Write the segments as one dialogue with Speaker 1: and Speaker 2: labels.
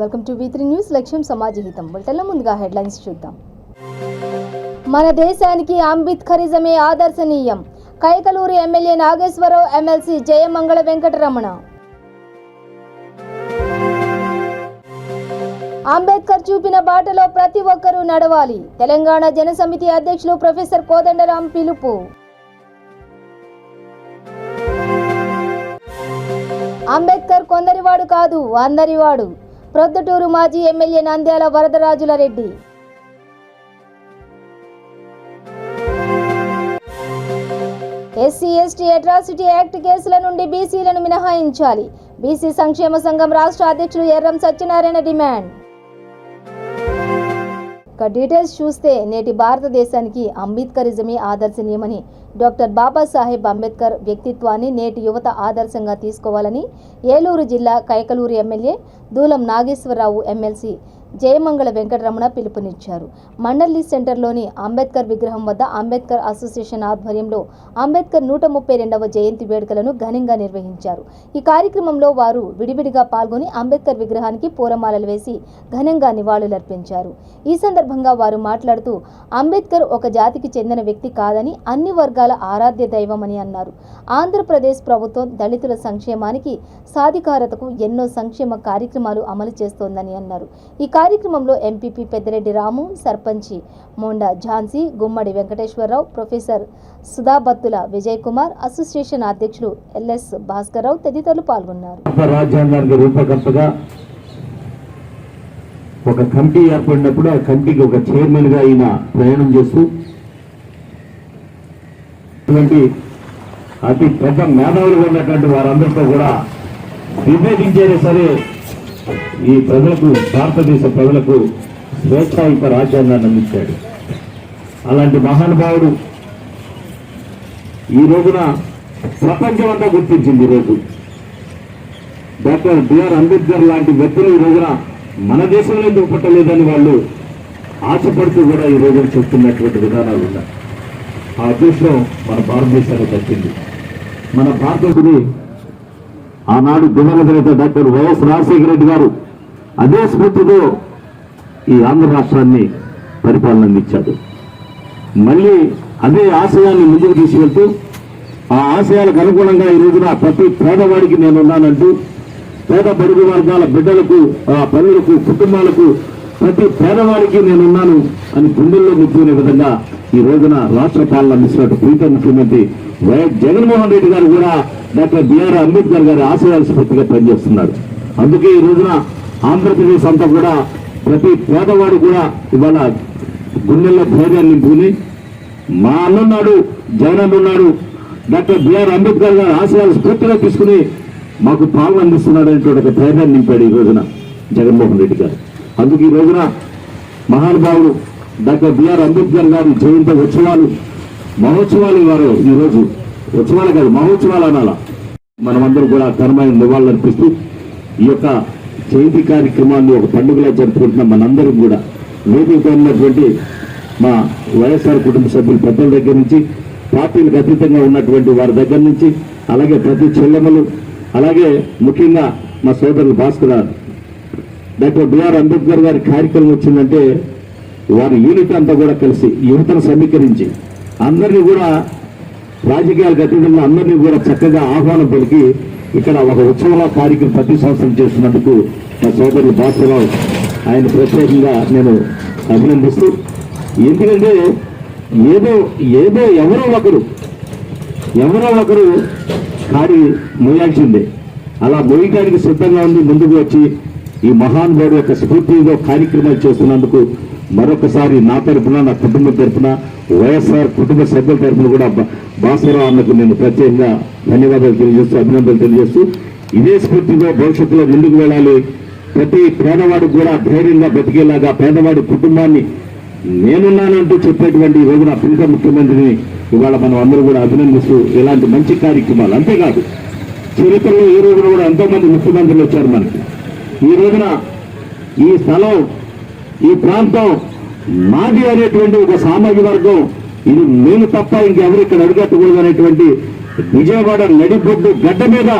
Speaker 1: Welcome to V3 news. లక్ష్యం సమాజహితం. బులెటిన్లో ముందుగా హెడ్లైన్స్ చూద్దాం. మన దేశానికి అంబేద్కరిజమే ఆదర్శనీయం. Kaikaluru MLA Nageswara Rao, MLC Jayamangala Venkataramana. అంబేద్కర్ చూపిన బాటలో ప్రతి ఒక్కరూ నడవాలి. తెలంగాణ జనసమితి అధ్యక్షులు ప్రొఫెసర్ కోదండరాం పిలుపు. అంబేద్కర్ కొందరివాడు కాదు, అందరివాడు. ప్రొద్దుటూరు మాజీ MLA Nandyala Varadarajula Reddy. SC/ST atrocity act కేసుల నుండి బీసీలను మినహాయించాలి. బీసీ సంక్షేమ సంఘం రాష్ట్ర అధ్యక్షులు ఎర్రం సత్యనారాయణ డిమాండ్. డీటెయిల్స్ చూస్తే నేటి భారతదేశానికి అంబేద్కరిజమే ఆదర్శనీయమని డాక్టర్ బాబాసాహెబ్ అంబేద్కర్ వ్యక్తిత్వాన్ని నేటి యువత ఆదర్శంగా తీసుకోవాలని ఏలూరు జిల్లా కైకలూరు ఎమ్మెల్యే దూలం నాగేశ్వరరావు, ఎమ్మెల్సీ జయమంగళ వెంకటరమణ పిలుపునిచ్చారు. మండలి సెంటర్లోని అంబేద్కర్ విగ్రహం వద్ద అంబేద్కర్ అసోసియేషన్ ఆధ్వర్యంలో అంబేద్కర్ 132వ జయంతి వేడుకలను ఘనంగా నిర్వహించారు. ఈ కార్యక్రమంలో వారు విడివిడిగా పాల్గొని అంబేద్కర్ విగ్రహానికి పూలమాలలు వేసి ఘనంగా నివాళులర్పించారు. ఈ సందర్భంగా వారు మాట్లాడుతూ అంబేద్కర్ ఒక జాతికి చెందిన వ్యక్తి కాదని, అన్ని వర్గాల ఆరాధ్య దైవమని అన్నారు. ఆంధ్రప్రదేశ్ ప్రభుత్వం దళితుల సంక్షేమానికి, సాధికారతకు ఎన్నో సంక్షేమ కార్యక్రమాలు అమలు చేస్తోందని అన్నారు. ఈ కార్యక్రమంలో ఎంపీపీ పెద్దిరెడ్డి రాము, సర్పంచి మోండా ఝాన్సీ, గుమ్మడి వెంకటేశ్వరరావు, ప్రొఫెసర్ సుధాబత్తుల విజయ్ కుమార్, అసోసియేషన్ అధ్యక్షులు LS భాస్కర్రావు తదితరులు పాల్గొన్నారు.
Speaker 2: రాజ్యాంగానికి రూపకర్తగా ఒక కమిటీ ఏర్పడినప్పుడు ఆ కమిటీకి ఒక చైర్మన్ గా ఆయన ప్రయాణం చేస్తూ అతి పెద్ద మేధావులుగా ఉన్నటువంటి వారందరితో కూడా విభేదించేదే సరే ఈ ప్రజలకు, భారతదేశ ప్రజలకు స్వేచ్ఛాయుత రాజ్యాంగాన్ని అందించాడు. అలాంటి మహానుభావుడు ఈ రోజున ప్రపంచం అంతా గుర్తించింది. ఈరోజు డాక్టర్ బిఆర్ అంబేద్కర్ లాంటి వ్యక్తులు ఈ రోజున మన దేశంలో ఎందుకు పుట్టలేదని వాళ్ళు ఆశపడుతూ కూడా ఈ రోజున చెప్తున్నటువంటి విధానాలు ఉన్నాయి. ఆ అదృష్టం మన భారతదేశానికి దక్కింది. మన భారతదేశుని ఆనాడు దివంగత డాక్టర్ వైఎస్ రాజశేఖర రెడ్డి గారు అదే స్ఫూర్తితో ఈ ఆంధ్ర రాష్ట్రాన్ని పరిపాలన అందించాడు. మళ్ళీ అదే ఆశయాన్ని ముందుకు తీసుకెళ్తూ ఆ ఆశయాలకు అనుగుణంగా ఈ రోజున ప్రతి పేదవాడికి నేనున్నానంటూ పేద బడుగు వర్గాల బిడ్డలకు, ఆ పనులకు, కుటుంబాలకు ప్రతి పేదవాడికి నేనున్నాను అని గుండెల్లో ముట్టుకునే విధంగా ఈ రోజున రాష్ట్ర పాలన అందిస్తున్నట్టు ప్రీత ముఖ్యమంత్రి వైఎస్ జగన్మోహన్ రెడ్డి గారు కూడా డాక్టర్ బిఆర్ అంబేద్కర్ గారి ఆశయాల స్ఫూర్తిగా పనిచేస్తున్నారు. అందుకే ఈ రోజున ఆంధ్రప్రదేశ్ అంతా కూడా ప్రతి పేదవాడు కూడా ఇవాళ గుండెల్లో ధైర్యాన్ని నింపుకుని మా అన్నున్నాడు, జగన్ అన్నున్నాడు, డాక్టర్ బిఆర్ అంబేద్కర్ గారి ఆశయాలు స్ఫూర్తిగా తీసుకుని మాకు పాలన అందిస్తున్నాడు అనేటువంటి ఒక ధైర్యాన్ని నింపాడు ఈ రోజున జగన్మోహన్ రెడ్డి గారు. అందుకు ఈ రోజున మహానుభావుడు డాక్టర్ బిఆర్ అంబేద్కర్ గారి జయంతి మహోత్సవాలు వారు ఈరోజు ఉత్సవాలు కాదు, మహోత్సవాలు అనాలా, మనమందరూ కూడా ఘనమైన నివాళులర్పిస్తూ ఈ యొక్క జయంతి కార్యక్రమాన్ని ఒక పండుగలా జరుపుకుంటున్న మనందరం కూడా వేదికగా ఉన్నటువంటి మా వైఎస్ఆర్ కుటుంబ సభ్యులు పెద్దల దగ్గర నుంచి, పార్టీలకు అతీతంగా ఉన్నటువంటి వారి దగ్గర నుంచి, అలాగే ప్రతి చెల్లెమ్మలు, అలాగే ముఖ్యంగా మా సోదరులు భాస్కర్ డాక్టర్ బిఆర్ అంబేద్కర్ గారి కార్యక్రమం వచ్చిందంటే వారి యూనిట్ అంతా కూడా కలిసి యువతను సమీకరించి అందరినీ కూడా రాజకీయాలకు అతీతంగా అందరినీ కూడా చక్కగా ఆహ్వానం పలికి ఇక్కడ ఒక ఉత్సవాల కార్యక్రమం ప్రతి సంవత్సరం చేస్తున్నందుకు మా సోదరులు భాస్కరరావు ఆయన ప్రత్యేకంగా నేను అభినందిస్తూ, ఎందుకంటే ఏదో ఎవరో ఒకరు కాడి మోయాల్సిందే. అలా మోయడానికి సిద్ధంగా ఉంది ముందుకు వచ్చి ఈ మహానుభావుడు యొక్క స్ఫూర్తితో కార్యక్రమాలు చేస్తున్నందుకు మరొకసారి నా తరఫున, నా కుటుంబం తరఫున, వైఎస్ఆర్ కుటుంబ సభ్యుల తరఫున కూడా భాస్కరరావు అన్నకు నేను ప్రత్యేకంగా ధన్యవాదాలు తెలియజేస్తూ, అభినందనలు తెలియజేస్తూ, ఇదే స్ఫూర్తితో భవిష్యత్తులో ముందుకు వెళ్ళాలి. ప్రతి పేదవాడు కూడా ధైర్యంగా బతికేలాగా పేదవాడి కుటుంబాన్ని నేనున్నానంటూ చెప్పేటువంటి ఈ రోజున ప్రీత ముఖ్యమంత్రిని ఇవాళ మనం అందరూ కూడా అభినందిస్తూ ఇలాంటి మంచి కార్యక్రమాలు, అంతేకాదు చరిత్రలో ఈ రోజున కూడా ఎంతో మంది ముఖ్యమంత్రులు వచ్చారు మనకి. ఈ రోజున ఈ స్థలం, ఈ ప్రాంతం మాది అనేటువంటి ఒక సామాజిక వర్గం, ఇది నేను తప్ప ఇంకెవరు ఇక్కడ అడుగట్టకూడదు అనేటువంటి విజయవాడ నడిబొడ్డు గడ్డ మీద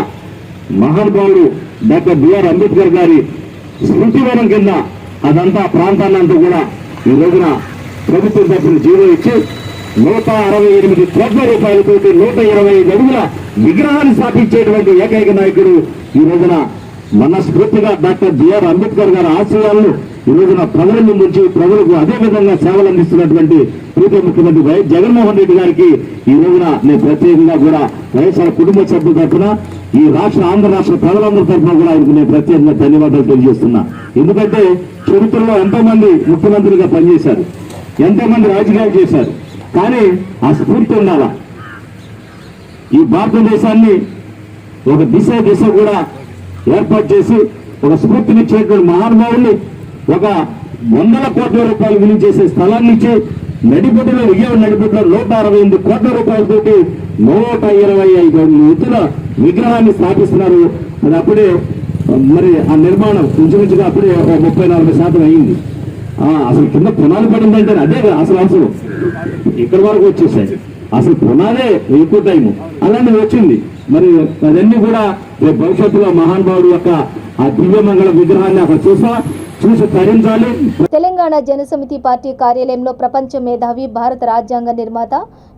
Speaker 2: మహానుభావుడు డాక్టర్ బిఆర్ అంబేద్కర్ గారి స్మృతివనం కింద అదంతా ప్రాంతాన్ని అంతా కూడా ఈ రోజున ప్రభుత్వం తరఫున జీవో ఇచ్చి 168 కోట్ల రూపాయలతోటి 125 అడుగుల విగ్రహాన్ని స్థాపించేటువంటి ఏకైక నాయకుడు ఈ రోజున మనస్ఫూర్తిగా డాక్టర్ బిఆర్ అంబేద్కర్ గారి ఆశయాలను ఈ రోజున ప్రజల ముందుంచి ప్రజలకు అదే విధంగా సేవలు అందిస్తున్నటువంటి ప్రీత ముఖ్యమంత్రి వైఎస్ జగన్మోహన్ రెడ్డి గారికి ఈ రోజున నేను ప్రత్యేకంగా కూడా వైఎస్ఆర్ కుటుంబ సభ్యుల తరఫున ఈ ఆంధ్ర రాష్ట్ర ప్రజలందరి తరఫున కూడా ఆయనకు నేను ప్రత్యేకంగా ధన్యవాదాలు తెలియజేస్తున్నా. ఎందుకంటే చరిత్రలో ఎంతో మంది ముఖ్యమంత్రిగా పనిచేశారు, ఎంతో మంది రాజకీయాలు చేశారు, కానీ ఆ స్ఫూర్తి ఉండాల. ఈ భారతదేశాన్ని ఒక దిశ కూడా ఏర్పాటు చేసి ఒక స్ఫూర్తినిచ్చేటువంటి మహానుభావుల్ని ఒక 100 కోట్ల రూపాయలు విలువ చేసే స్థలాన్ని ఇచ్చి నడిబొడ్డులో విజయవాడ నడిబొడ్డులో 168 కోట్ల రూపాయలతోటి 125 ఎత్తుల విగ్రహాన్ని స్థాపిస్తున్నారు. అది అప్పుడే మరి ఆ నిర్మాణం ఇంచుమించుగా అప్పుడే 30-40% అయింది. అసలు కింద పునాది పడిందంటే అదే అసలు ఇక్కడ వరకు వచ్చేసాయి. అసలు పునాదే ఎక్కువ టైము అలాంటిది వచ్చింది. మరి అదన్నీ కూడా రేపు భవిష్యత్తులో మహానుభావుడు యొక్క ఆ దివ్యమంగళ విగ్రహాన్ని అక్కడ చూసి తరించాలి.
Speaker 1: తెలంగాణ జనసమితి పార్టీ కార్యాలయంలో ప్రపంచ మేధావి భారత రాజ్యాంగ నిర్మాత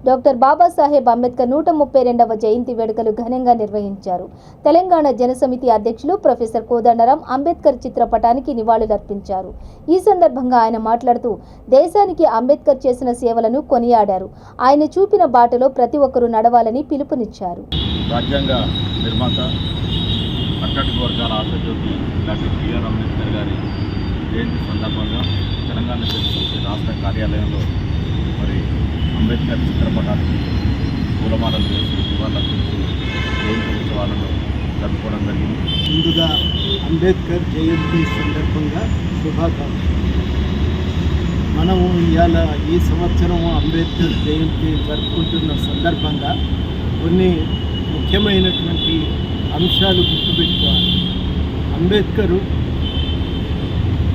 Speaker 1: డాక్టర్ బాబాసాహెబ్ అంబేద్కర్ 132వ జయంతి వేడుకలు ఘనంగా నిర్వహించారు. తెలంగాణ జనసమితి అధ్యక్షులు ప్రొఫెసర్ కోదండరాం అంబేద్కర్ చిత్రపటానికి నివాళులర్పించారు. ఈ సందర్భంగా ఆయన మాట్లాడుతూ దేశానికి అంబేద్కర్ చేసిన సేవలను కొనియాడారు. ఆయన చూపిన బాటలో ప్రతి ఒక్కరూ నడవాలని పిలుపునిచ్చారు.
Speaker 3: రాజ్యాంగ నిర్మాత అట్టడుగు వర్గాల ఆశాజ్యోతి డాక్టర్ బిఆర్ అంబేద్కర్ గారి జయంతి సందర్భంగా తెలంగాణ జనసమితి రాష్ట్ర కార్యాలయంలో మరి అంబేద్కర్ చిత్రపటానికి పూలమాలలు వేసి నివాళులర్పించి జయంతి ఉత్సవాలను జరుపుకోవడం జరిగింది.
Speaker 4: ముందుగా అంబేద్కర్ జయంతి సందర్భంగా శుభాకాంక్షలు. మనము ఇవాళ ఈ సంవత్సరం అంబేద్కర్ జయంతి జరుపుకుంటున్న సందర్భంగా కొన్ని ముఖ్యమైనటువంటి అంశాలు గుర్తుపెట్టుకోవాలి. అంబేద్కరు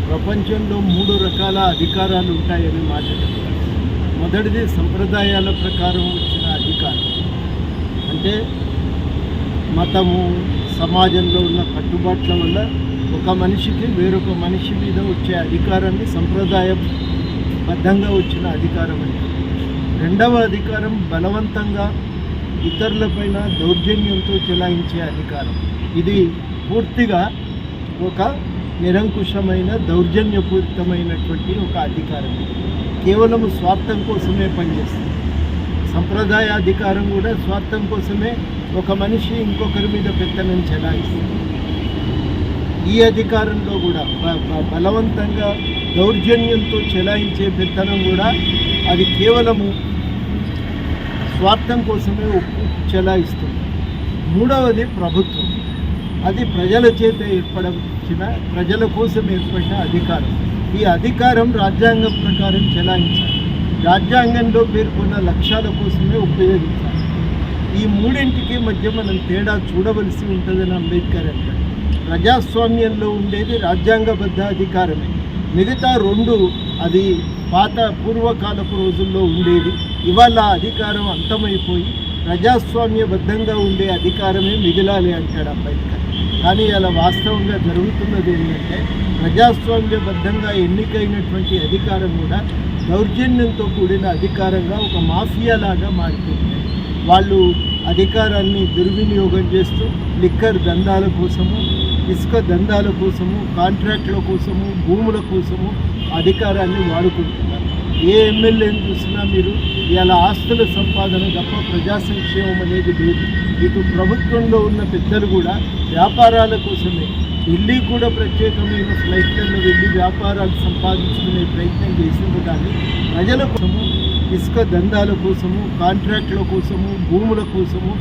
Speaker 4: ప్రపంచంలో 3 రకాల అధికారాలు ఉంటాయని మాట్లాడారు. మొదటిది సంప్రదాయాల ప్రకారం వచ్చిన అధికారం, అంటే మతము సమాజంలో ఉన్న కట్టుబాట్ల వల్ల ఒక మనిషికి వేరొక మనిషి మీద వచ్చే అధికారాన్ని సంప్రదాయబద్ధంగా వచ్చిన అధికారం అంటే. రెండవ అధికారం బలవంతంగా ఇతరులపైన దౌర్జన్యంతో చెలాయించే అధికారం. ఇది పూర్తిగా ఒక నిరంకుశమైన దౌర్జన్యపూరితమైనటువంటి ఒక అధికారం, కేవలం స్వార్థం కోసమే పనిచేస్తుంది. సంప్రదాయ అధికారం కూడా స్వార్థం కోసమే ఒక మనిషి ఇంకొకరి మీద పెత్తనం చెలాయిస్తుంది. ఈ అధికారంలో కూడా బలవంతంగా దౌర్జన్యంతో చెలాయించే పెత్తనం కూడా అది కేవలము స్వార్థం కోసమే చెలాయిస్తుంది. మూడవది ప్రభుత్వం, అది ప్రజల చేత ఏర్పడిన ప్రజల కోసం ఏర్పడిన అధికారం. ఈ అధికారం రాజ్యాంగం ప్రకారం చెలాయించాలి, రాజ్యాంగంలో పేర్కొన్న లక్ష్యాల కోసమే ఉపయోగించాలి. ఈ మూడింటికి మధ్య మనం తేడా చూడవలసి ఉంటుందని అంబేద్కర్ అంటారు. ప్రజాస్వామ్యంలో ఉండేది రాజ్యాంగబద్ధ అధికారమే, మిగతా 2 అది పాత పూర్వకాలపు రోజుల్లో ఉండేది. ఇవాళ అధికారం అంతమైపోయి ప్రజాస్వామ్యబద్ధంగా ఉండే అధికారమే మిగిలాలి అంటాడు అంబేద్కర్. కానీ అలా వాస్తవంగా జరుగుతున్నది ఏంటంటే ప్రజాస్వామ్యబద్ధంగా ఎన్నికైనటువంటి అధికారం కూడా దౌర్జన్యంతో కూడిన అధికారంగా ఒక మాఫియాలాగా మారిపోయింది. వాళ్ళు అధికారాన్ని దుర్వినియోగం చేస్తూ లిక్కర్ దందాల కోసము, ఇసుక దందాల కోసము, కాంట్రాక్ట్ల కోసము, భూముల కోసము అధికారాన్ని వాడుకుంటున్నారు. ఏ ఎమ్మెల్యేని చూసినా మీరు ఇలా ఆస్తుల సంపాదన తప్ప ప్రజా సంక్షేమం అనేది లేదు. ఇటు ప్రభుత్వంలో ఉన్న పెద్దలు కూడా వ్యాపారాల కోసమే ఢిల్లీ కూడా ప్రత్యేకమైన ఫ్లైట్లలో వెళ్ళి వ్యాపారాలు సంపాదించుకునే ప్రయత్నం చేసింది. కానీ ప్రజల కోసము, ఇసుక దందాల కోసము, కాంట్రాక్ట్ల కోసము, భూముల కోసము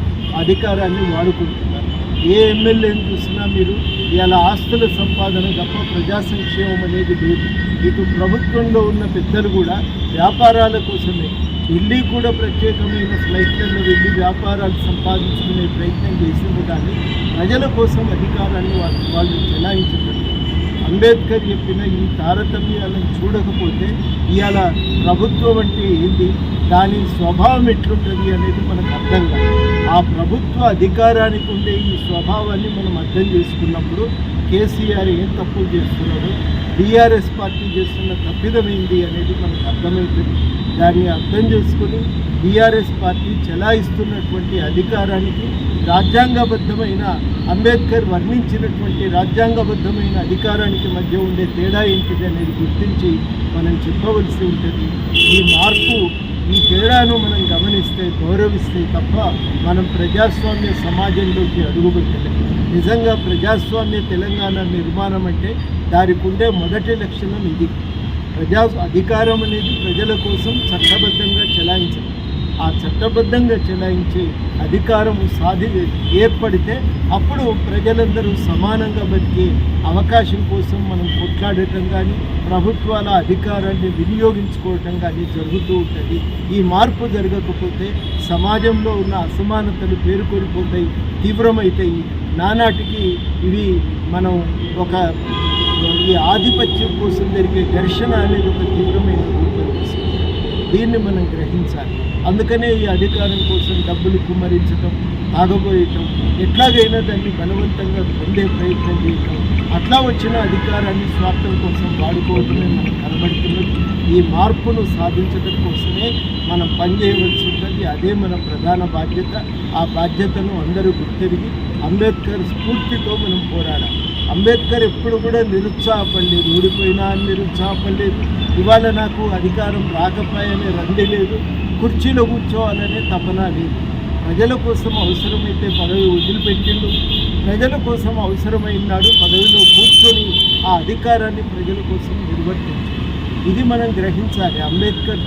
Speaker 4: అధికారాన్ని వాడుకుంటున్నారు. ఏ ఎమ్మెల్యేని చూసినా మీరు ఇలా ఆస్తుల సంపాదన తప్ప ప్రజా సంక్షేమం అనేది లేదు. ఇటు ప్రభుత్వంలో ఉన్న పెద్దలు కూడా వ్యాపారాల కోసమే ఢిల్లీ కూడా ప్రత్యేకమైన ఫ్లైట్లలో వెళ్ళి వ్యాపారాలు సంపాదించుకునే ప్రయత్నం చేసింది. కానీ ప్రజల కోసం అధికారాన్ని వాళ్ళు చెలాయించలేదు. అంబేద్కర్ చెప్పిన ఈ తారతమ్యాలను చూడకపోతే ఇవాళ ప్రభుత్వం అంటే ఏంటి, దాని స్వభావం ఎట్లుంటుంది అనేది మనకు అర్థం కాదు. ఆ ప్రభుత్వ అధికారానికి ఉండే ఈ స్వభావాన్ని మనం అర్థం చేసుకున్నప్పుడు కేసీఆర్ ఏం తప్పులు చేస్తున్నాడు, బీఆర్ఎస్ పార్టీ చేస్తున్న తప్పిదమైంది అనేది మనకు అర్థమవుతుంది. దాన్ని అర్థం చేసుకుని బీఆర్ఎస్ పార్టీ చెలాయిస్తున్నటువంటి అధికారానికి రాజ్యాంగబద్ధమైన అంబేద్కర్ వర్ణించినటువంటి రాజ్యాంగబద్ధమైన అధికారానికి మధ్య ఉండే తేడా ఏంటిది అనేది గుర్తించి మనం చెప్పవలసి ఉంటుంది. ఈ మార్పు, ఈ తేడాను మనం గమనిస్తే, గౌరవిస్తే తప్ప మనం ప్రజాస్వామ్య సమాజంలోకి అడుగుపెట్టలేదు. నిజంగా ప్రజాస్వామ్య తెలంగాణ నిర్మాణం అంటే దానికి ఉండే మొదటి లక్షణం ఇది. అధికారం అనేది ప్రజల కోసం చట్టబద్ధంగా చెలాయించడం. ఆ చట్టబద్ధంగా చెలాయించి అధికారము ఏర్పడితే అప్పుడు ప్రజలందరూ సమానంగా బతికే అవకాశం కోసం మనం కొట్లాడటం కానీ, ప్రభుత్వాల అధికారాన్ని వినియోగించుకోవటం కానీ జరుగుతూ ఉంటుంది. ఈ మార్పు జరగకపోతే సమాజంలో ఉన్న అసమానతలు పేరుకొనిపోతాయి, తీవ్రమవుతాయి. నానాటికి ఇవి మనం ఈ ఆధిపత్యం కోసం జరిగే ఘర్షణ అనేది ఒక తీవ్రమైన రూపం తీసుకుంది. దీన్ని మనం గ్రహించాలి. అందుకనే ఈ అధికారం కోసం డబ్బులు కుమ్మరించడం, తాగబోయటం, ఎట్లాగైనా దాన్ని బలవంతంగా పొందే ప్రయత్నం చేయటం, అట్లా వచ్చిన అధికారాన్ని స్వార్థం కోసం వాడుకోవటమే మనకు కనబడుతున్నది. ఈ మార్పును సాధించడం కోసమే మనం పనిచేయవలసి ఉంటుంది. అదే మన ప్రధాన బాధ్యత. ఆ బాధ్యతను అందరూ గుర్తెరిగి అంబేద్కర్ స్ఫూర్తితో మనం పోరాడాలి. అంబేద్కర్ ఎప్పుడు కూడా నిరుత్సాహపడలేదు, ఓడిపోయినా నిరుత్సాహపడలేదు, ఇవాళ నాకు అధికారం రాకపోయానే రంది లేదు, కుర్చీలో కూర్చోవాలనే తపన లేదు. ప్రజల కోసం అవసరమైతే పదవి వదిలిపెట్టిండు, ప్రజల కోసం అవసరమైనాడు పదవిలో కూర్చొని ఆ అధికారాన్ని ప్రజల కోసం నిర్వర్తించాడు. ఇది మనం గ్రహించాలి. అంబేద్కర్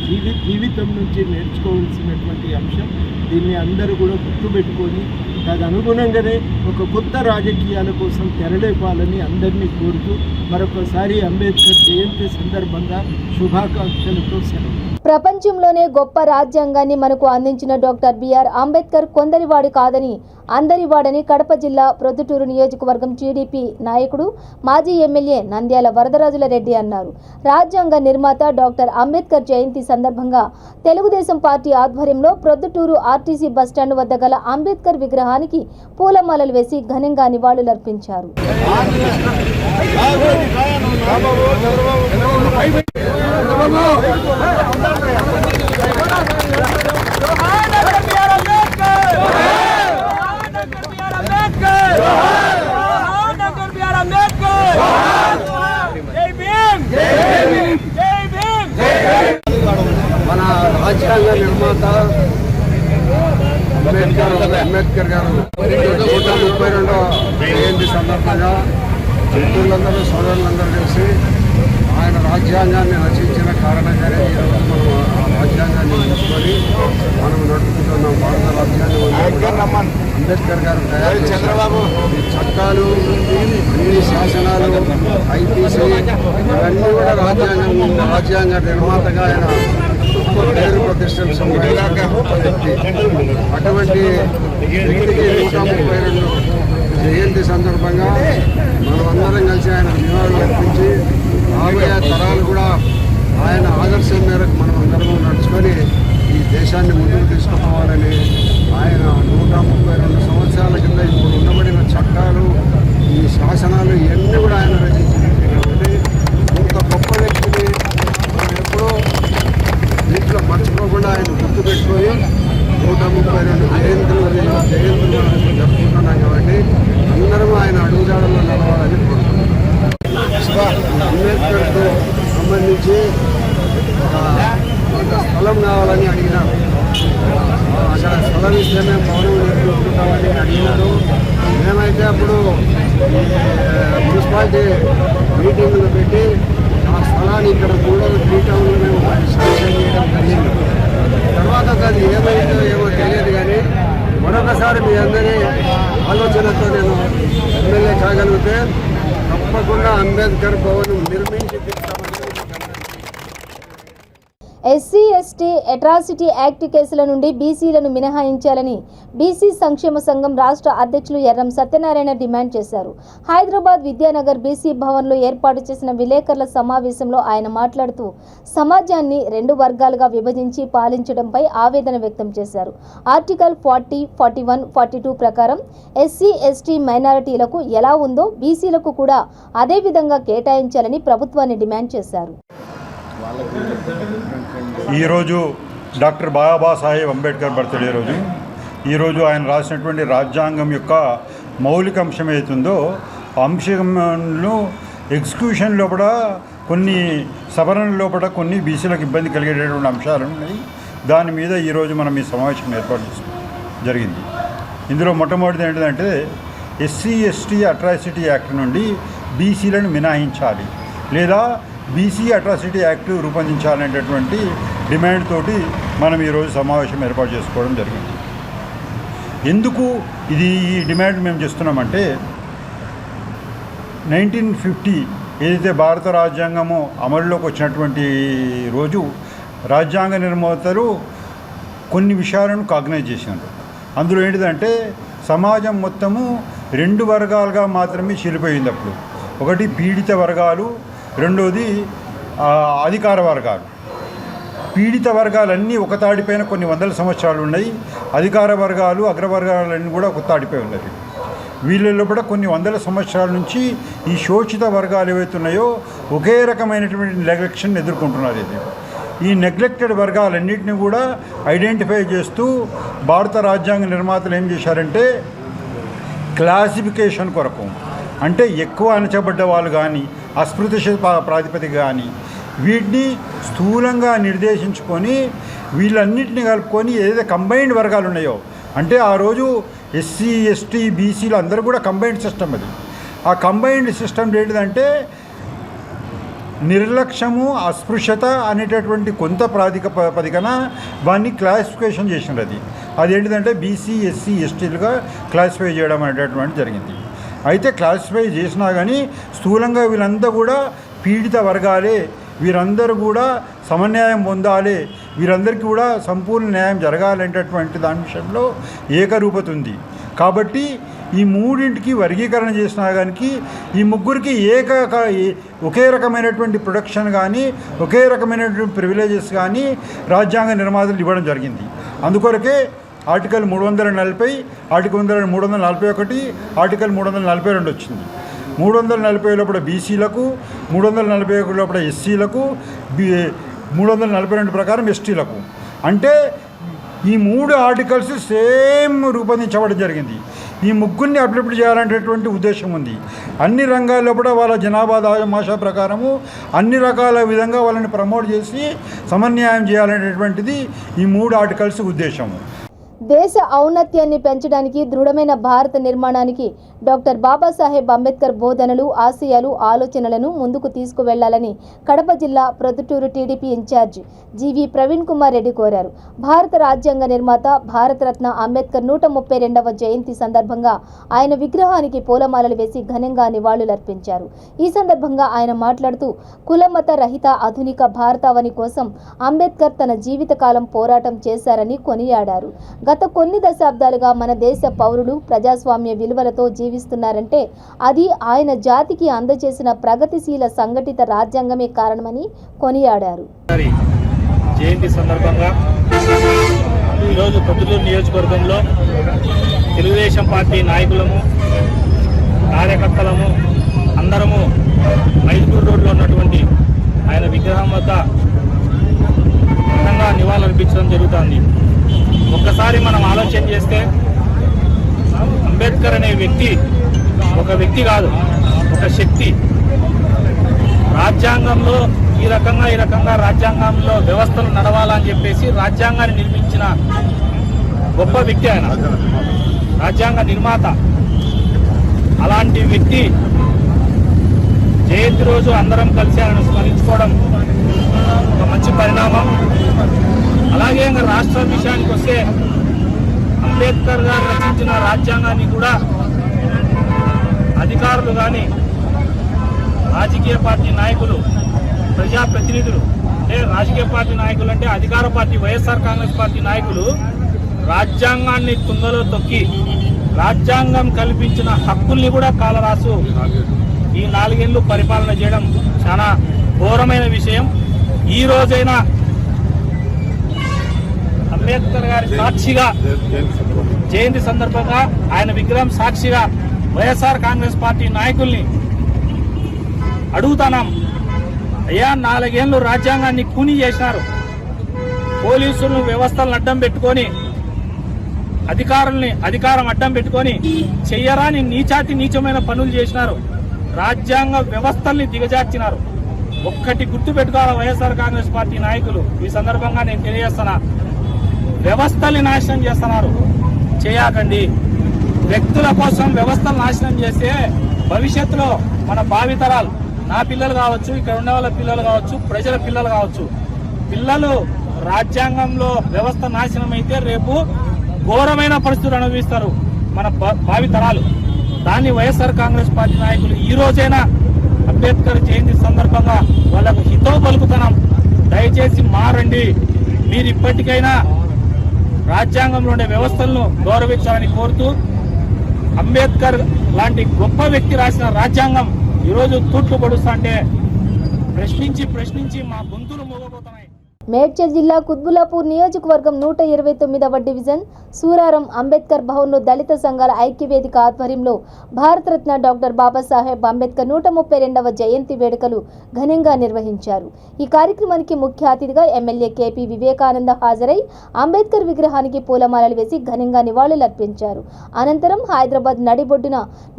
Speaker 4: జీవితం నుంచి నేర్చుకోవాల్సినటువంటి అంశం. దీన్ని అందరూ కూడా గుర్తుపెట్టుకొని తదనుగుణంగానే ఒక కొత్త రాజకీయాల కోసం తెరలేపాలని అందరినీ కోరుతూ మరొకసారి అంబేద్కర్ జయంతి సందర్భంగా శుభాకాంక్షలతో సెలవు.
Speaker 1: ప్రపంచంలోనే గొప్ప రాజ్యాంగాన్ని మనకు అందించిన డాక్టర్ బిఆర్ అంబేద్కర్ కొందరివాడు కాదని అందరివాడని కడప జిల్లా ప్రొద్దుటూరు నియోజకవర్గం టీడీపీ నాయకుడు, మాజీ ఎమ్మెల్యే నంద్యాల వరదరాజుల రెడ్డి అన్నారు. రాజ్యాంగ నిర్మాత డాక్టర్ అంబేద్కర్ జయంతి సందర్భంగా తెలుగుదేశం పార్టీ ఆధ్వర్యంలో ప్రొద్దుటూరు ఆర్టీసీ బస్టాండ్ వద్ద గల అంబేద్కర్ విగ్రహానికి పూలమాలలు వేసి ఘనంగా నివాళులర్పించారు.
Speaker 5: మన రాజ్యాంగ నిర్మాత అంబేద్కర్ గారు 132వ జయంతి సందర్భంగా మిత్రులందరూ, సోదరులందరూ కలిసి ఆయన రాజ్యాంగాన్ని రచించిన కారణంగానే ఈరోజు మనం ఆ రాజ్యాంగాన్ని ఉంచుకొని మనం నడుపుకుంటున్నాం. భారత రాజ్యాంగం అంబేద్కర్ గారు తయారు చేసిన ఈ చట్టాలు, అన్ని శాసనాలు, ఐపీసీ ఇవన్నీ కూడా రాజ్యాంగ నిర్మాతగా ఆయన పేరు ప్రతిష్టలు వ్యక్తి. అటువంటి వ్యక్తికి 132 జయంతి సందర్భంగా మనమందరం కలిసి ఆయన నివాళులు అర్పించి రాబోయే తరాలు కూడా ఆయన ఆదర్శం మేరకు మనం అందరం నడుచుకొని ఈ దేశాన్ని ముందుకు తీసుకుపోవాలని ఆయన 132 సంవత్సరాల కింద ఇప్పుడు ఉండబడిన చట్టాలు, ఈ శాసనాలు ఇవన్నీ కూడా ఆయన రచించినవి. కాబట్టి ఇంత గొప్ప వ్యక్తిని మనం ఎప్పుడూ దీంట్లో మర్చిపోకుండా ఆయన గుర్తుపెట్టుకొని 132 జయంతులు మనం జరుపుకుంటున్నాం. కాబట్టి అందరం ఆయన అడుగుజాడల్లో నడవాలని కోరుకుంటున్నాం. అంబేద్కర్కు సంబంధించి ఒక స్థలం కావాలని అడిగినారు. అక్కడ స్థలం ఇస్తే మేము భవనం నిర్మించుకుంటామని అడిగినారు. మేమైతే అప్పుడు మున్సిపాలిటీ మీటింగ్లు పెట్టి ఆ స్థలాన్ని ఇక్కడ 3 టౌన్లో మేము శాంక్షన్ చేయడం జరిగింది. తర్వాత అది ఏమైందో ఏమో తెలియదు. కానీ మరొకసారి మీ అందరి ఆలోచనతో నేను ఎమ్మెల్యే కాగలిగితే తప్పకుండా అంబేద్కర్ భవనం నిర్మించి తీస్తామని.
Speaker 1: ఎస్సీ ఎస్టీ అట్రాసిటీ యాక్ట్ కేసుల నుండి బీసీలను మినహాయించాలని బీసీ సంక్షేమ సంఘం రాష్ట్ర అధ్యక్షులు ఎర్రం సత్యనారాయణ డిమాండ్ చేశారు. హైదరాబాద్ విద్యానగర్ బీసీ భవన్లో ఏర్పాటు చేసిన విలేకరుల సమావేశంలో ఆయన మాట్లాడుతూ సమాజాన్ని 2 వర్గాలుగా విభజించి పాలించడంపై ఆవేదన వ్యక్తం చేశారు. ఆర్టికల్ 40, 41, 42 ప్రకారం ఎస్సీ ఎస్టీ మైనారిటీలకు ఎలా ఉందో బీసీలకు కూడా అదే విధంగా కేటాయించాలని ప్రభుత్వాన్ని డిమాండ్ చేశారు.
Speaker 6: ఈరోజు డాక్టర్ బాబాసాహెబ్ అంబేద్కర్ బర్త్డే రోజు. ఈరోజు ఆయన రాసినటువంటి రాజ్యాంగం యొక్క మౌలిక అంశం ఏతుందో అంశంలో ఎగ్జిక్యూషన్ లోపల కొన్ని సవరణ లోపల కొన్ని బీసీలకు ఇబ్బంది కలిగేటటువంటి అంశాలు ఉన్నాయి. దాని మీద ఈరోజు మనం ఈ సమావేశం ఏర్పాటు జరిగింది. ఇందులో మొట్టమొదటిది ఏంటంటే ఎస్సీ ఎస్టీ అట్రాసిటీ యాక్ట్ నుండి బీసీలను మినహాయించాలి లేదా బీసీ అట్రాసిటీ యాక్ట్ రూపొందించాలనేటటువంటి డిమాండ్ తోటి మనం ఈరోజు సమావేశం ఏర్పాటు చేసుకోవడం జరిగింది. ఎందుకు ఈ డిమాండ్ మేము చేస్తున్నామంటే 1950 ఏదైతే భారత రాజ్యాంగము అమలులోకి వచ్చినటువంటి రోజు రాజ్యాంగ నిర్మాతలు కొన్ని విషయాలను కాగ్నైజ్ చేసినారు. అందులో ఏంటిదంటే సమాజం మొత్తము 2 వర్గాలుగా మాత్రమే చీలిపోయింది. అప్పుడు ఒకటి పీడిత వర్గాలు, రెండోది అధికార వర్గాలు. పీడిత వర్గాలన్నీ ఒక తాడిపైన కొన్ని వందల సంవత్సరాలు ఉన్నాయి. అధికార వర్గాలు అగ్రవర్గాలన్నీ కూడా ఒక తాడిపై ఉన్నది. వీళ్ళలో కూడా కొన్ని వందల సంవత్సరాల నుంచి ఈ శోషిత వర్గాలు ఏవైతే ఉన్నాయో ఒకే రకమైనటువంటి నెగ్లెక్షన్ ఎదుర్కొంటున్నారు. ఈ నెగ్లెక్టెడ్ వర్గాలన్నింటినీ కూడా ఐడెంటిఫై చేస్తూ భారత రాజ్యాంగ నిర్మాతలు ఏం చేశారంటే క్లాసిఫికేషన్ కొరకు, అంటే ఎక్కువ అణచబడ్డ వాళ్ళు కానీ అస్పృశ్య ప్రాతిపదిక కానీ వీటిని స్థూలంగా నిర్దేశించుకొని వీళ్ళన్నింటినీ కలుపుకొని ఏదైతే కంబైన్డ్ వర్గాలు ఉన్నాయో, అంటే ఆ రోజు ఎస్సీ ఎస్టీ బీసీలు అందరూ కూడా కంబైన్డ్ సిస్టమ్. అది ఆ కంబైన్డ్ సిస్టమ్ ఏంటిదంటే నిర్లక్ష్యము అస్పృశ్యత అనేటటువంటి కొంత ప్రాతిపదికన వాన్ని క్లాసిఫికేషన్ చేసినది. అదేంటిదంటే బీసీ ఎస్సీ ఎస్టీలుగా క్లాసిఫై చేయడం అనేటటువంటి జరిగింది. అయితే క్లాసిఫై చేసినా కానీ స్థూలంగా వీళ్ళంతా కూడా పీడిత వర్గాలే, వీరందరూ కూడా సమన్యాయం పొందాలి, వీరందరికీ కూడా సంపూర్ణ న్యాయం జరగాలనేటటువంటి దాని విషయంలో ఏకరూపత ఉంది. కాబట్టి ఈ మూడింటికి వర్గీకరణ చేసినా కానీ ఈ ముగ్గురికి ఒకే రకమైనటువంటి ప్రొటెక్షన్ కానీ ఒకే రకమైనటువంటి ప్రివిలేజెస్ కానీ రాజ్యాంగ నిర్మాతలు ఇవ్వడం జరిగింది. అందుకొరకే ఆర్టికల్ 340, ఆర్టికల్ 341, ఆర్టికల్ 342 వచ్చింది. 340 లోపల బీసీలకు, 341 లోపల ఎస్సీలకు, 342 ప్రకారం ఎస్టీలకు. అంటే ఈ 3 ఆర్టికల్స్ సేమ్ రూపొందించబడడం జరిగింది. ఈ ముగ్గురిని అప్లిప్ట్ చేయాలనేటటువంటి ఉద్దేశం ఉంది. అన్ని రంగాల్లో కూడా వాళ్ళ జనాభా దామాషా ప్రకారము అన్ని రకాల విధంగా వాళ్ళని ప్రమోట్ చేసి సమన్యాయం చేయాలనేటువంటిది ఈ 3 ఆర్టికల్స్ ఉద్దేశము.
Speaker 1: దేశ ఔన్నత్యాన్ని పెంచడానికి దృఢమైన భారత నిర్మాణానికి డాక్టర్ బాబాసాహెబ్ అంబేద్కర్ బోధనలు, ఆశయాలు, ఆలోచనలను ముందుకు తీసుకువెళ్లాలని కడప జిల్లా ప్రొద్దుటూరు టీడీపీ ఇన్ఛార్జ్ జీవి ప్రవీణ్ కుమార్ రెడ్డి కోరారు. భారత రాజ్యాంగ నిర్మాత భారతరత్న అంబేద్కర్ 132వ జయంతి సందర్భంగా ఆయన విగ్రహానికి పూలమాలలు వేసి ఘనంగా నివాళులర్పించారు. ఈ సందర్భంగా ఆయన మాట్లాడుతూ కులమత రహిత ఆధునిక భారతావని కోసం అంబేద్కర్ తన జీవితకాలం పోరాటం చేశారని కొనియాడారు. గత కొన్ని దశాబ్దాలుగా మన దేశ పౌరులు ప్రజాస్వామ్య విలువలతో జీవిస్తున్నారంటే అది ఆయన జాతికి అందజేసిన ప్రగతిశీల సంఘటిత రాజ్యాంగమే కారణమని కొనియాడారు.
Speaker 7: జయంతి సందర్భంగా ఈరోజు పొద్దుటూరు నియోజకవర్గంలో తెలుగుదేశం పార్టీ నాయకులము, కార్యకర్తలము అందరము మైదుకూరు రోడ్లో ఉన్నటువంటి ఆయన విగ్రహం వద్ద ఘనంగా నివాళులర్పించడం జరుగుతుంది. ఒక్కసారి మనం ఆలోచన చేస్తే అంబేద్కర్ అనే వ్యక్తి ఒక వ్యక్తి కాదు, ఒక శక్తి. రాజ్యాంగంలో ఈ రకంగా రాజ్యాంగంలో వ్యవస్థలు నడవాలని చెప్పేసి రాజ్యాంగాన్ని నిర్మించిన గొప్ప వ్యక్తి ఆయన, రాజ్యాంగ నిర్మాత. అలాంటి వ్యక్తి జయంతి రోజు అందరం కలిసి ఆయన స్మరించుకోవడం ఒక మంచి పరిణామం. అలాగే ఇంకా రాష్ట్ర విషయానికి వస్తే అంబేద్కర్ గారు రచించిన రాజ్యాంగాన్ని కూడా అధికారులు కానీ రాజకీయ పార్టీ నాయకులు, ప్రజాప్రతినిధులు అంటే రాజకీయ పార్టీ నాయకులు అంటే అధికార పార్టీ వైఎస్ఆర్ కాంగ్రెస్ పార్టీ నాయకులు రాజ్యాంగాన్ని తుంగలో తొక్కి రాజ్యాంగం కల్పించిన హక్కుల్ని కూడా కాలరాసు ఈ 4 ఏళ్లు పరిపాలన చేయడం చాలా ఘోరమైన విషయం. ఈ రోజైనా అంబేద్కర్ గారి సాక్షిగా జయంతి సందర్భంగా ఆయన విగ్రహం సాక్షిగా వైఎస్ఆర్ కాంగ్రెస్ పార్టీ నాయకుల్ని అడుగుతాం, అయ్యా 4 ఏళ్లు రాజ్యాంగాన్ని కూని చేసినారు, పోలీసులను వ్యవస్థలను అడ్డం పెట్టుకొని అధికారం అడ్డం పెట్టుకొని చెయ్యరాని నీచమైన పనులు చేసినారు, రాజ్యాంగ వ్యవస్థల్ని దిగజార్చినారు. ఒక్కటి గుర్తు పెట్టుకోవాలి వైఎస్ఆర్ కాంగ్రెస్ పార్టీ నాయకులు, ఈ సందర్భంగా నేను తెలియజేస్తున్నా, వ్యవస్థల్ని నాశనం చేస్తున్నారు, చేయకండి. వ్యక్తుల కోసం వ్యవస్థలు నాశనం చేస్తే భవిష్యత్తులో మన భావితరాలు, నా పిల్లలు కావచ్చు, ఇక్కడ ఉన్న వాళ్ళ పిల్లలు కావచ్చు, ప్రజల పిల్లలు కావచ్చు, పిల్లలు రాజ్యాంగంలో వ్యవస్థ నాశనం అయితే రేపు ఘోరమైన పరిస్థితులు అనుభవిస్తారు మన భావితరాలు. దాన్ని వైఎస్ఆర్ కాంగ్రెస్ పార్టీ నాయకులు ఈ రోజైనా అంబేద్కర్ జయంతి సందర్భంగా వాళ్ళకు హితవు పలుకుతున్నాం, దయచేసి మారండి, మీరు ఇప్పటికైనా రాజ్యాంగంలో ఉండే వ్యవస్థలను గౌరవించాలని కోరుతూ, అంబేద్కర్ లాంటి గొప్ప వ్యక్తి రాసిన రాజ్యాంగం ఈరోజు తూట్లు పడుస్తా అంటే ప్రశ్నించి మా గొంతులు మోగబోతున్నాయి.
Speaker 1: మేడ్చల్ జిల్లా కుత్బుల్లాపూర్ నియోజకవర్గం 129వ డివిజన్ సూరారం అంబేద్కర్ భవన్లో దళిత సంఘాల ఐక్యవేదిక ఆధ్వర్యంలో భారతరత్న డాక్టర్ బాబాసాహెబ్ అంబేద్కర్ 132వ జయంతి వేడుకలు ఘనంగా నిర్వహించారు. ఈ కార్యక్రమానికి ముఖ్య అతిథిగా ఎమ్మెల్యే కేపీ వివేకానంద హాజరై అంబేద్కర్ విగ్రహానికి పూలమాలలు వేసి ఘనంగా నివాళులర్పించారు. అనంతరం హైదరాబాద్ నడిబొడ్డున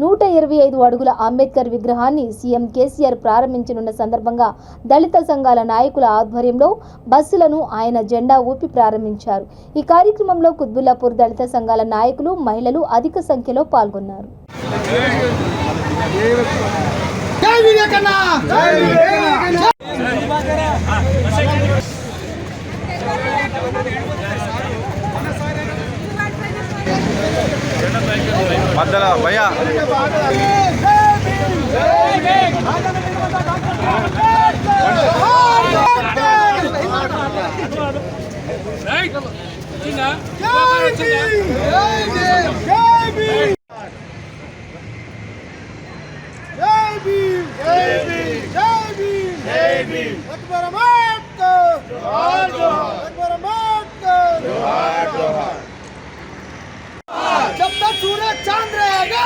Speaker 1: 125 అడుగుల అంబేద్కర్ విగ్రహాన్ని సీఎం కేసీఆర్ ప్రారంభించనున్న సందర్భంగా దళిత సంఘాల నాయకుల ఆధ్వర్యంలో బస్సులను ఆయన జెండా ఊపి ప్రారంభించారు. ఈ కార్యక్రమంలో కుత్బుల్లాపూర్ దళిత సంఘాల నాయకులు, మహిళలు అధిక సంఖ్యలో పాల్గొన్నారు.
Speaker 5: जब तक सूरज चांद रहेगा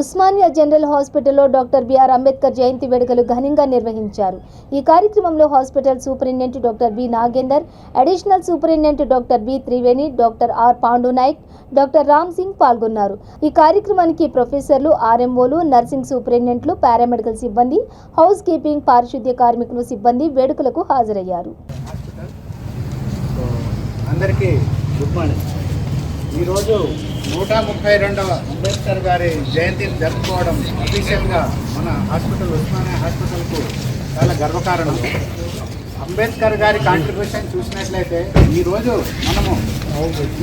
Speaker 5: ఉస్మానియా జనరల్ హాస్పిటల్లో డాక్టర్ బిఆర్ అంబేద్కర్ జయంతి వేడుకలు ఘనంగా నిర్వహించారు. ఈ కార్యక్రమంలో hospital superintendent doctor B Nagender, additional superintendent doctor B Triveni, doctor R Pandu Naik, doctor Ram Singh పాల్గొన్నారు. ఈ కార్యక్రమానికి ప్రొఫెసర్లు, ఆర్ఎంఓలు, నర్సింగ్ సూపరింటెండెంట్లు, పారామెడికల్ సిబ్బంది, హౌస్ కీపింగ్, పారిశుద్ధ్య కార్మికులు సిబ్బంది వేడుకలకు హాజరయ్యారు.
Speaker 8: అందరికీ గుడ్ మార్నింగ్. ఈరోజు 132వ అంబేద్కర్ గారి జయంతిని జరుపుకోవడం అఫీషియల్గా మన హాస్పిటల్, ఉస్మానియా హాస్పిటల్కు చాలా గర్వకారణం. అంబేద్కర్ గారి కాంట్రిబ్యూషన్ చూసినట్లయితే ఈరోజు మనము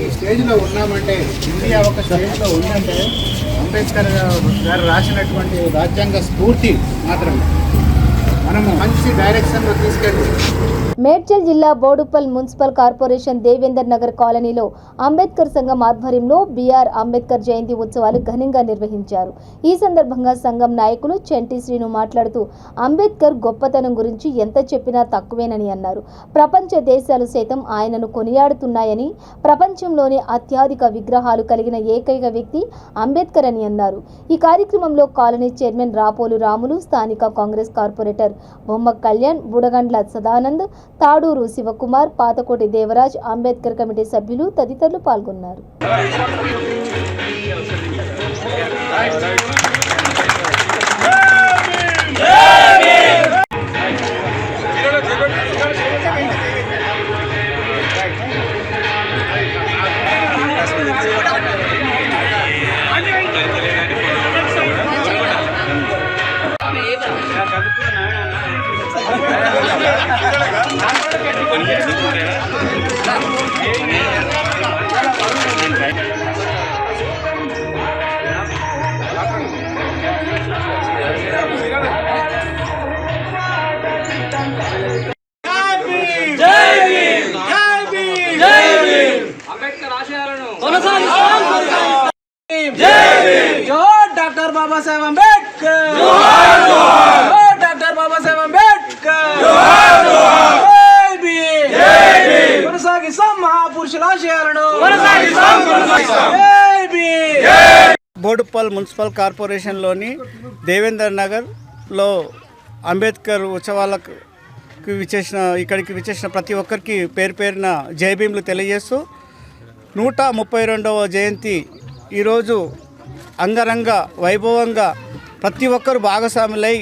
Speaker 8: ఈ స్టేజ్లో ఉన్నామంటే, ఇండియా ఒక స్టేజ్లో ఉందంటే అంబేద్కర్ గారు రాసినటువంటి రాజ్యాంగ స్ఫూర్తి మాత్రమే మనము మంచి డైరెక్షన్లో తీసుకెళ్ళి.
Speaker 1: మేడ్చల్ జిల్లా బోడుప్పల్ మున్సిపల్ కార్పొరేషన్ దేవేందర్ నగర్ కాలనీలో అంబేద్కర్ సంఘం ఆధ్వర్యంలో బిఆర్ అంబేద్కర్ జయంతి ఉత్సవాలు ఘనంగా నిర్వహించారు. ఈ సందర్భంగా సంఘం నాయకులు చెంటి శ్రీను మాట్లాడుతూ అంబేద్కర్ గొప్పతనం గురించి ఎంత చెప్పినా తక్కువేనని అన్నారు. ప్రపంచ దేశాలు సైతం ఆయనను కొనియాడుతున్నాయని, ప్రపంచంలోని అత్యధిక విగ్రహాలు కలిగిన ఏకైక వ్యక్తి అంబేద్కర్ అని అన్నారు. ఈ కార్యక్రమంలో కాలనీ చైర్మన్ రాపోలు రాములు, స్థానిక కాంగ్రెస్ కార్పొరేటర్ డాక్టర్ బొమ్మ కళ్యాణ్, బుడగండ్ల సదానంద్, తాడూరు శివకుమార్, పాతకోటి దేవరాజ్, అంబేద్కర్ కమిటీ సభ్యులు తదితరులు పాల్గొన్నారు.
Speaker 9: డాక్టర్ బాబాసాహెబ్ అంబేద్కర్, డాక్టర్ బాబాసాహెబ్ అంబేద్కర్, కొనసాగిస్తాం మహాపురుషుల ఆశయాలను. బోడుప్పల్ మున్సిపల్ కార్పొరేషన్లోని దేవేందర్ నగర్లో అంబేద్కర్ ఉత్సవాలకు ఇక్కడికి విచ్చేసిన ప్రతి ఒక్కరికి పేరు పేరున జై భీమ్లు తెలియజేస్తూ 132వ జయంతి ఈరోజు అంగరంగ వైభవంగా ప్రతి ఒక్కరు భాగస్వాములై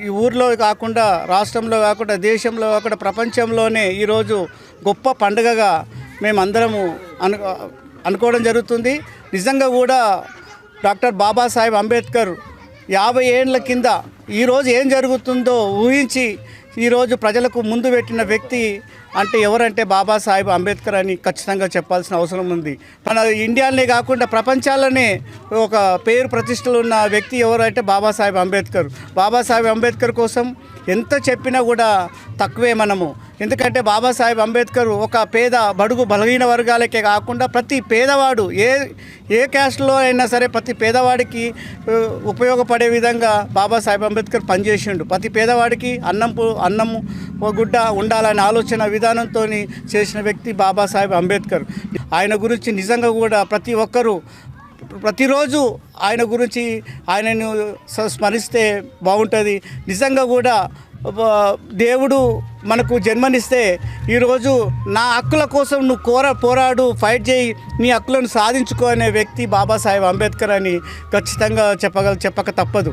Speaker 9: ఈ ఊర్లో కాకుండా, రాష్ట్రంలో కాకుండా, దేశంలో కాకుండా ప్రపంచంలోనే ఈరోజు గొప్ప పండుగగా మేమందరము అనుకోవడం జరుగుతుంది. నిజంగా కూడా డాక్టర్ బాబాసాహెబ్ అంబేద్కర్ 50 ఏళ్ల కింద ఈరోజు ఏం జరుగుతుందో ఊహించి ఈరోజు ప్రజలకు ముందు పెట్టిన వ్యక్తి అంటే ఎవరంటే బాబాసాహెబ్ అంబేద్కర్ అని ఖచ్చితంగా చెప్పాల్సిన అవసరం ఉంది. మన ఇండియాలోనే కాకుండా ప్రపంచాలనే ఒక పేరు ప్రతిష్టలు ఉన్న వ్యక్తి ఎవరంటే బాబాసాహెబ్ అంబేద్కర్. బాబాసాహెబ్ అంబేద్కర్ కోసం ఎంత చెప్పినా కూడా తక్కువే మనము. ఎందుకంటే బాబాసాహెబ్ అంబేద్కర్ ఒక పేద బడుగు బలహీన వర్గాలకే కాకుండా ప్రతి పేదవాడు ఏ క్యాస్ట్లో అయినా సరే ప్రతి పేదవాడికి ఉపయోగపడే విధంగా బాబాసాహెబ్ అంబేద్కర్ పనిచేసిండు. ప్రతి పేదవాడికి అన్నము గుడ్డ ఉండాలనే ఆలోచన విధానంతో చేసిన వ్యక్తి బాబాసాహెబ్ అంబేద్కర్. ఆయన గురించి నిజంగా కూడా ప్రతి ఒక్కరూ ప్రతిరోజు ఆయన గురించి ఆయనను స్మరిస్తే బాగుంటుంది. నిజంగా కూడా దేవుడు మనకు జన్మనిస్తే ఈరోజు నా హక్కుల కోసం నువ్వు పోరాడు, ఫైట్ చేయి, నీ హక్కులను సాధించుకో అనే వ్యక్తి బాబాసాహెబ్ అంబేద్కర్ అని ఖచ్చితంగా చెప్పక తప్పదు.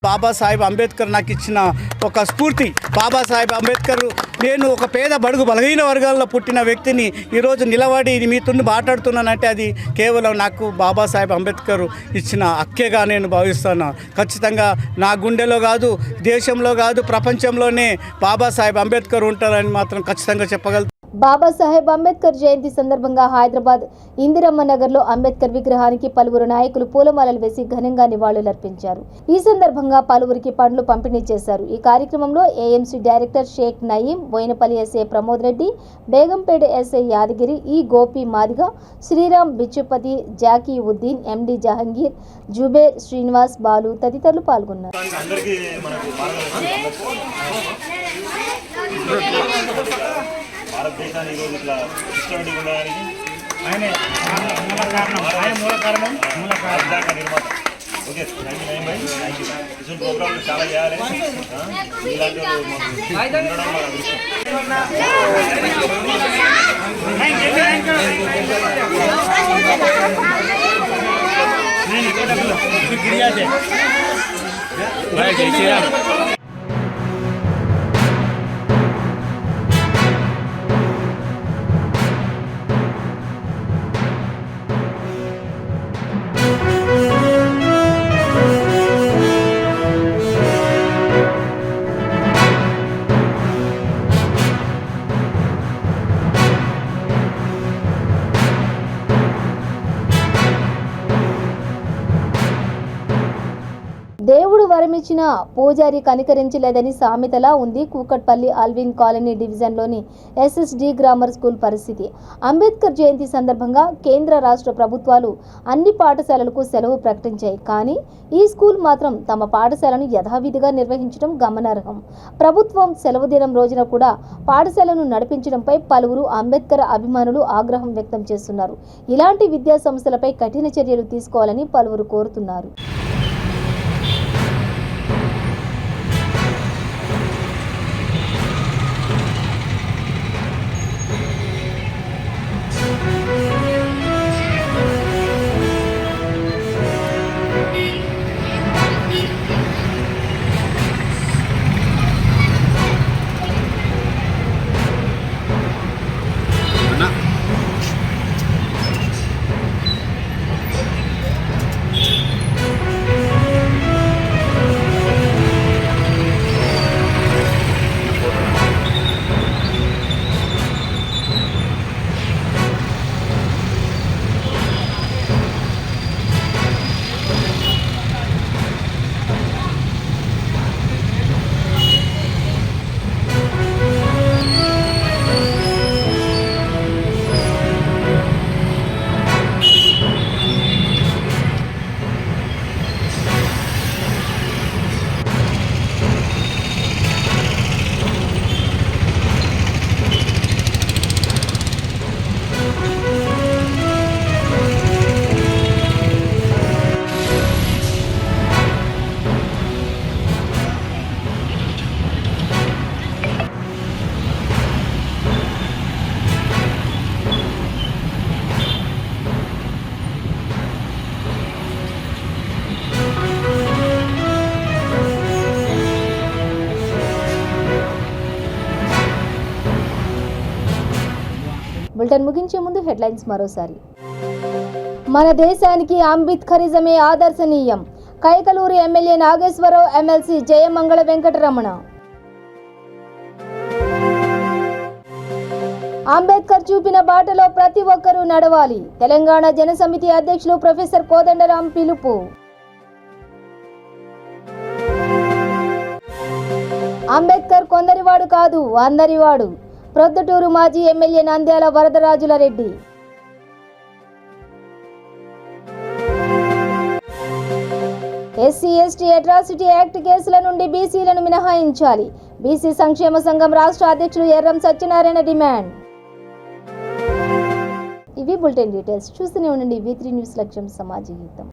Speaker 9: బాబాసాహెబ్ అంబేద్కర్ నాకు ఇచ్చిన ఒక స్ఫూర్తి. బాబాసాహెబ్ అంబేద్కర్ నేను ఒక పేద బడుగు బలహీన వర్గాల్లో పుట్టిన వ్యక్తిని ఈరోజు నిలబడి మీతో మాట్లాడుతున్నానంటే అది కేవలం నాకు బాబాసాహెబ్ అంబేద్కర్ ఇచ్చిన హక్కేగా నేను భావిస్తాను. ఖచ్చితంగా నా గుండెలో కాదు, దేశంలో కాదు, ప్రపంచంలోనే బాబాసాహెబ్ అంబేద్కర్ ఉంటారని మాత్రం ఖచ్చితంగా చెప్పగలుగుతాను.
Speaker 1: బాబాసాహెబ్ అంబేద్కర్ జయంతి సందర్భంగా హైదరాబాద్ ఇందిరమ్మ నగర్లో అంబేద్కర్ విగ్రహానికి పలువురు నాయకులు పూలమాలలు వేసి ఘనంగా నివాళులర్పించారు. ఈ సందర్భంగా పలువురికి పండ్లు పంపిణీ చేశారు. ఈ కార్యక్రమంలో AMC director Sheikh Nayeem, Boinapalli SI Pramod Reddy, Begumpet SI Yadagiri, E Gopi Madiga, Sriram Bichupathi, Zaki Uddin, MD Jahangir, Zubair, Srinivas, Balu తదితరులు పాల్గొన్నారు.
Speaker 2: భారతదేశాన్ని ఈరోజు ఇట్లా సిస్టమేటిక్ ఉండడానికి ఆయనే మూల కారణం రాజ్యాంగ నిర్మాత. Okay, thank you Nayeem bhai, thank you. ఇటువంటి ప్రోగ్రాంలు చాలా చేయాలి. ఇలాంటి ఉండడం మన అదృష్టం.
Speaker 1: దేవుడు వరమిచ్చిన పూజారి కనికరించలేదని సామెతలా ఉంది కూకట్పల్లి అల్విన్ కాలనీ డివిజన్లోని ఎస్ఎస్డి గ్రామర్ స్కూల్ పరిస్థితి. అంబేద్కర్ జయంతి సందర్భంగా కేంద్ర రాష్ట్ర ప్రభుత్వాలు అన్ని పాఠశాలలకు సెలవు ప్రకటించాయి. కానీ ఈ స్కూల్ మాత్రం తమ పాఠశాలను యథావిధిగా నిర్వహించడం గమనార్హం. ప్రభుత్వం సెలవు దినం రోజున కూడా పాఠశాలను నడిపించడంపై పలువురు అంబేద్కర్ అభిమానులు ఆగ్రహం వ్యక్తం చేస్తున్నారు. ఇలాంటి విద్యా సంస్థలపై కఠిన చర్యలు తీసుకోవాలని పలువురు కోరుతున్నారు. బులెటిన్ ముగించే ముందు హెడ్లైన్స్ మరోసారి. మన దేశానికి అంబేద్కరిజమే ఆదర్శనీయం. Kaikaluru MLA Nageswara Rao, MLC Jayamangala Venkataramana. అంబేద్కర్ చూపిన బాటలో ప్రతి ఒక్కరూ నడవాలి. తెలంగాణ జనసమితి అధ్యక్షులు ప్రొఫెసర్ కోదండరాం పిలుపు. అంబేద్కర్ కొందరివాడు కాదు, అందరివాడు. ప్రొద్దుటూరు మాజీ MLA Nandyala Varadarajula Reddy. SC ST atrocity act కేసుల నుండి బీసీలను మినహాయించాలి. బీసీ సంక్షేమ సంఘం రాష్ట్ర అధ్యక్షులు ఎర్రం సత్యనారాయణ డిమాండ్. ఇవి బులెటిన్ డీటెయిల్స్. చూస్తూనే ఉండండి V3 న్యూస్. లక్ష్యం సమాజ గీతం.